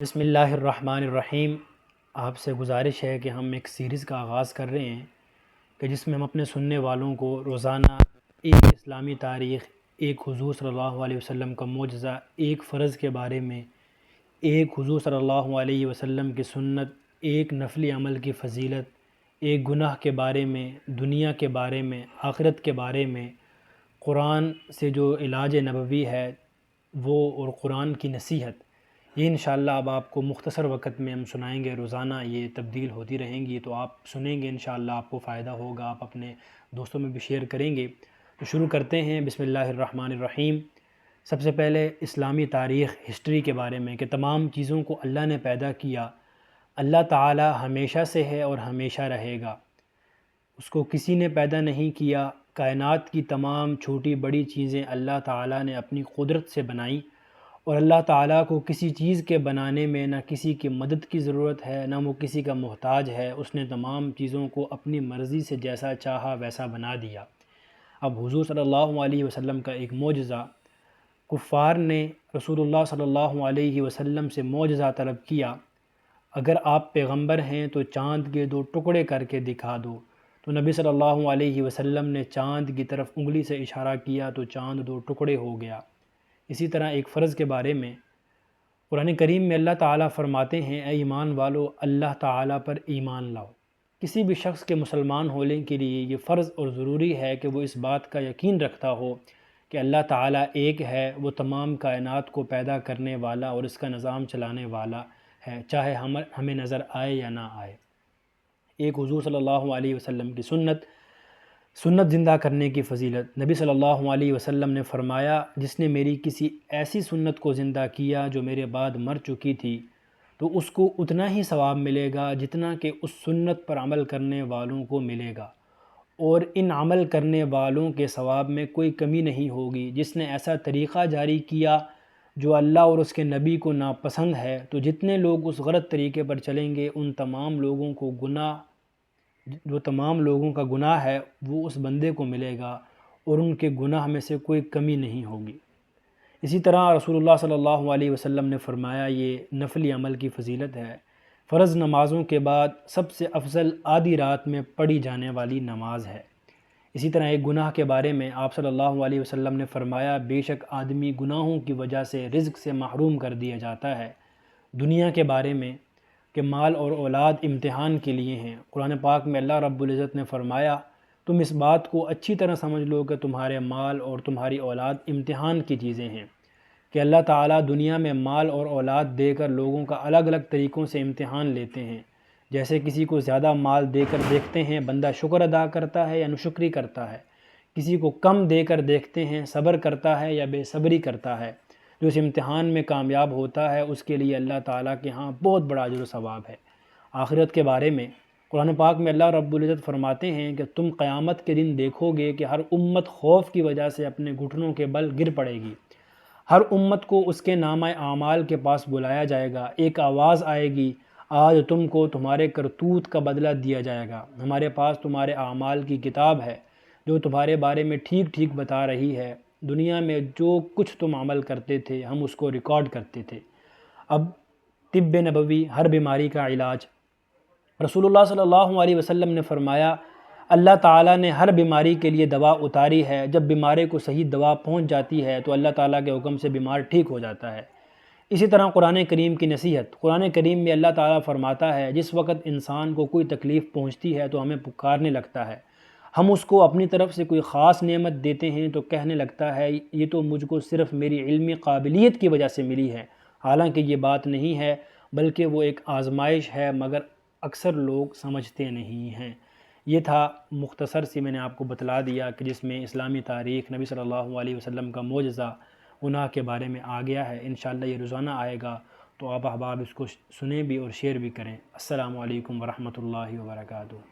بسم اللہ الرحمن الرحیم۔ آپ سے گزارش ہے کہ ہم ایک سیریز کا آغاز کر رہے ہیں کہ جس میں ہم اپنے سننے والوں کو روزانہ ایک اسلامی تاریخ، ایک حضور صلی اللہ علیہ وسلم کا معجزہ، ایک فرض کے بارے میں، ایک حضور صلی اللہ علیہ وسلم کی سنت، ایک نفلی عمل کی فضیلت، ایک گناہ کے بارے میں، دنیا کے بارے میں، آخرت کے بارے میں، قرآن سے جو علاج نبوی ہے وہ اور قرآن کی نصیحت، یہ انشاءاللہ اب آپ کو مختصر وقت میں ہم سنائیں گے۔ روزانہ یہ تبدیل ہوتی رہیں گی تو آپ سنیں گے، انشاءاللہ آپ کو فائدہ ہوگا، آپ اپنے دوستوں میں بھی شیئر کریں گے۔ تو شروع کرتے ہیں، بسم اللہ الرحمن الرحیم۔ سب سے پہلے اسلامی تاریخ، ہسٹری کے بارے میں کہ تمام چیزوں کو اللہ نے پیدا کیا۔ اللہ تعالی ہمیشہ سے ہے اور ہمیشہ رہے گا، اس کو کسی نے پیدا نہیں کیا۔ کائنات کی تمام چھوٹی بڑی چیزیں اللہ تعالی نے اپنی قدرت سے بنائیں، اور اللہ تعالیٰ کو کسی چیز کے بنانے میں نہ کسی کی مدد کی ضرورت ہے، نہ وہ کسی کا محتاج ہے۔ اس نے تمام چیزوں کو اپنی مرضی سے جیسا چاہا ویسا بنا دیا۔ اب حضور صلی اللہ علیہ وسلم کا ایک معجزہ، کفار نے رسول اللہ صلی اللہ علیہ وسلم سے معجزہ طلب کیا، اگر آپ پیغمبر ہیں تو چاند کے 2 ٹکڑے کر کے دکھا دو۔ تو نبی صلی اللہ علیہ وسلم نے چاند کی طرف انگلی سے اشارہ کیا تو چاند 2 ٹکڑے ہو گیا۔ اسی طرح ایک فرض کے بارے میں قرآن کریم میں اللہ تعالیٰ فرماتے ہیں، اے ایمان والو، اللہ تعالیٰ پر ایمان لاؤ۔ کسی بھی شخص کے مسلمان ہونے کے لیے یہ فرض اور ضروری ہے کہ وہ اس بات کا یقین رکھتا ہو کہ اللہ تعالیٰ ایک ہے، وہ تمام کائنات کو پیدا کرنے والا اور اس کا نظام چلانے والا ہے، چاہے ہمیں نظر آئے یا نہ آئے۔ ایک حضور صلی اللہ علیہ وسلم کی سنت زندہ کرنے کی فضیلت۔ نبی صلی اللہ علیہ وسلم نے فرمایا، جس نے میری کسی ایسی سنت کو زندہ کیا جو میرے بعد مر چکی تھی تو اس کو اتنا ہی ثواب ملے گا جتنا کہ اس سنت پر عمل کرنے والوں کو ملے گا، اور ان عمل کرنے والوں کے ثواب میں کوئی کمی نہیں ہوگی۔ جس نے ایسا طریقہ جاری کیا جو اللہ اور اس کے نبی کو ناپسند ہے، تو جتنے لوگ اس غلط طریقے پر چلیں گے ان تمام لوگوں کو کا گناہ ہے وہ اس بندے کو ملے گا، اور ان کے گناہ میں سے کوئی کمی نہیں ہوگی۔ اسی طرح رسول اللہ صلی اللہ علیہ وسلم نے فرمایا، یہ نفلی عمل کی فضیلت ہے۔ فرض نمازوں کے بعد سب سے افضل آدھی رات میں پڑھی جانے والی نماز ہے۔ اسی طرح ایک گناہ کے بارے میں آپ صلی اللہ علیہ وسلم نے فرمایا، بے شک آدمی گناہوں کی وجہ سے رزق سے محروم کر دیا جاتا ہے۔ دنیا کے بارے میں کہ مال اور اولاد امتحان کے لیے ہیں۔ قرآن پاک میں اللہ رب العزت نے فرمایا، تم اس بات کو اچھی طرح سمجھ لو کہ تمہارے مال اور تمہاری اولاد امتحان کی چیزیں ہیں، کہ اللہ تعالیٰ دنیا میں مال اور اولاد دے کر لوگوں کا الگ الگ طریقوں سے امتحان لیتے ہیں۔ جیسے کسی کو زیادہ مال دے کر دیکھتے ہیں بندہ شکر ادا کرتا ہے یا ناشکری کرتا ہے، کسی کو کم دے کر دیکھتے ہیں صبر کرتا ہے یا بے صبری کرتا ہے۔ جو اس امتحان میں کامیاب ہوتا ہے اس کے لیے اللہ تعالیٰ کے ہاں بہت بڑا اجر و ثواب ہے۔ آخرت کے بارے میں قرآن پاک میں اللہ رب العزت فرماتے ہیں کہ تم قیامت کے دن دیکھو گے کہ ہر امت خوف کی وجہ سے اپنے گھٹنوں کے بل گر پڑے گی۔ ہر امت کو اس کے نامہ اعمال کے پاس بلایا جائے گا، ایک آواز آئے گی، آج تم کو تمہارے کرتوت کا بدلہ دیا جائے گا۔ ہمارے پاس تمہارے اعمال کی کتاب ہے جو تمہارے بارے میں ٹھیک ٹھیک بتا رہی ہے۔ دنیا میں جو کچھ تم عمل کرتے تھے ہم اس کو ریکارڈ کرتے تھے۔ اب طب نبوی، ہر بیماری کا علاج۔ رسول اللہ صلی اللہ علیہ وسلم نے فرمایا، اللہ تعالیٰ نے ہر بیماری کے لیے دوا اتاری ہے۔ جب بیماری کو صحیح دوا پہنچ جاتی ہے تو اللہ تعالیٰ کے حکم سے بیمار ٹھیک ہو جاتا ہے۔ اسی طرح قرآن کریم کی نصیحت۔ قرآن کریم میں اللہ تعالیٰ فرماتا ہے، جس وقت انسان کو کوئی تکلیف پہنچتی ہے تو ہمیں پکارنے لگتا ہے، ہم اس کو اپنی طرف سے کوئی خاص نعمت دیتے ہیں تو کہنے لگتا ہے، یہ تو مجھ کو صرف میری علمی قابلیت کی وجہ سے ملی ہے۔ حالانکہ یہ بات نہیں ہے، بلکہ وہ ایک آزمائش ہے، مگر اکثر لوگ سمجھتے نہیں ہیں۔ یہ تھا مختصر سی میں نے آپ کو بتلا دیا کہ جس میں اسلامی تاریخ، نبی صلی اللہ علیہ وسلم کا معجزہ، گناہ کے بارے میں آ گیا ہے۔ انشاءاللہ یہ روزانہ آئے گا تو آپ احباب اس کو سنیں بھی اور شیئر بھی کریں۔ السلام علیکم ورحمۃ اللہ وبرکاتہ۔